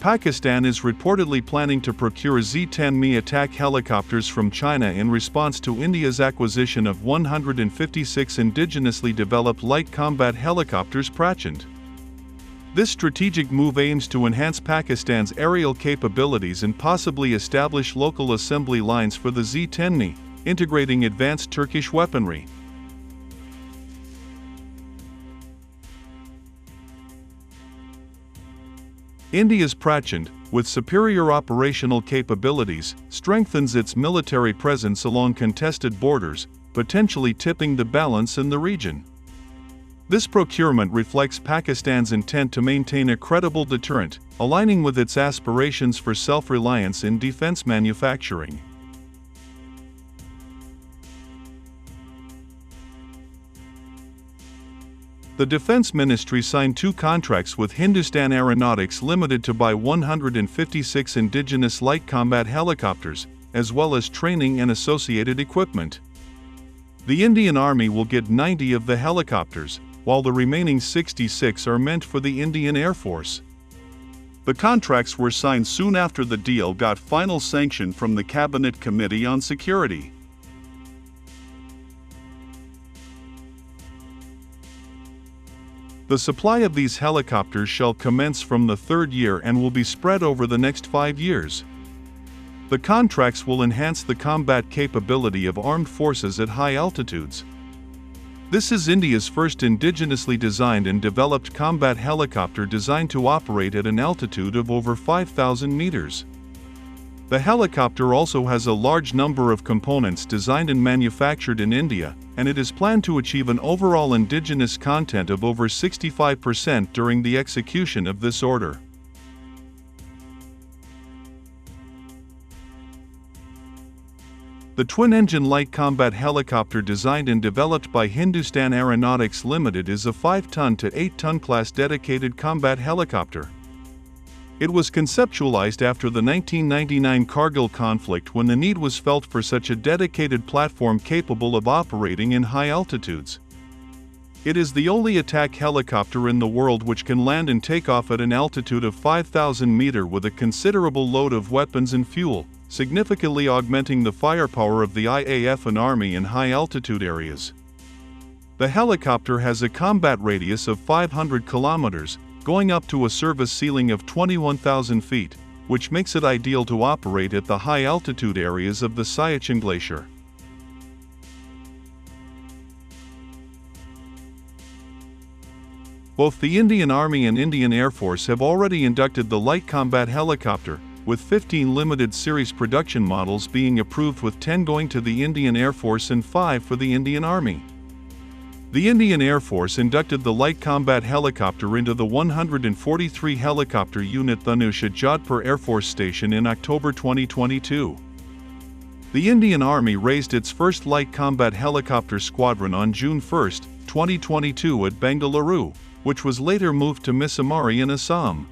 Pakistan is reportedly planning to procure Z-10ME attack helicopters from China in response to India's acquisition of 156 indigenously developed light combat helicopters Prachand. This strategic move aims to enhance Pakistan's aerial capabilities and possibly establish local assembly lines for the Z-10ME, integrating advanced Turkish weaponry. India's Prachand, with superior operational capabilities, strengthens its military presence along contested borders, potentially tipping the balance in the region. This procurement reflects Pakistan's intent to maintain a credible deterrent, aligning with its aspirations for self-reliance in defense manufacturing. The Defense Ministry signed 2 contracts with Hindustan Aeronautics Limited to buy 156 indigenous light combat helicopters, as well as training and associated equipment. The Indian Army will get 90 of the helicopters, while the remaining 66 are meant for the Indian Air Force. The contracts were signed soon after the deal got final sanction from the Cabinet Committee on Security. The supply of these helicopters shall commence from the 3rd year and will be spread over the next 5 years. The contracts will enhance the combat capability of armed forces at high altitudes. This is India's first indigenously designed and developed combat helicopter designed to operate at an altitude of over 5,000 meters. The helicopter also has a large number of components designed and manufactured in India, and it is planned to achieve an overall indigenous content of over 65% during the execution of this order. The twin-engine light combat helicopter designed and developed by Hindustan Aeronautics Limited is a 5-ton to 8-ton class dedicated combat helicopter. It was conceptualized after the 1999 Kargil conflict when the need was felt for such a dedicated platform capable of operating in high altitudes. It is the only attack helicopter in the world which can land and take off at an altitude of 5,000 meters with a considerable load of weapons and fuel, significantly augmenting the firepower of the IAF and Army in high-altitude areas. The helicopter has a combat radius of 500 kilometers, going up to a service ceiling of 21,000 feet, which makes it ideal to operate at the high-altitude areas of the Siachen Glacier. Both the Indian Army and Indian Air Force have already inducted the light combat helicopter, with 15 limited series production models being approved, with 10 going to the Indian Air Force and 5 for the Indian Army. The Indian Air Force inducted the light combat helicopter into the 143 helicopter unit Dhanush at Jodhpur Air Force Station in October 2022. The Indian Army raised its first light combat helicopter squadron on June 1, 2022 at Bengaluru, which was later moved to Missimari in Assam.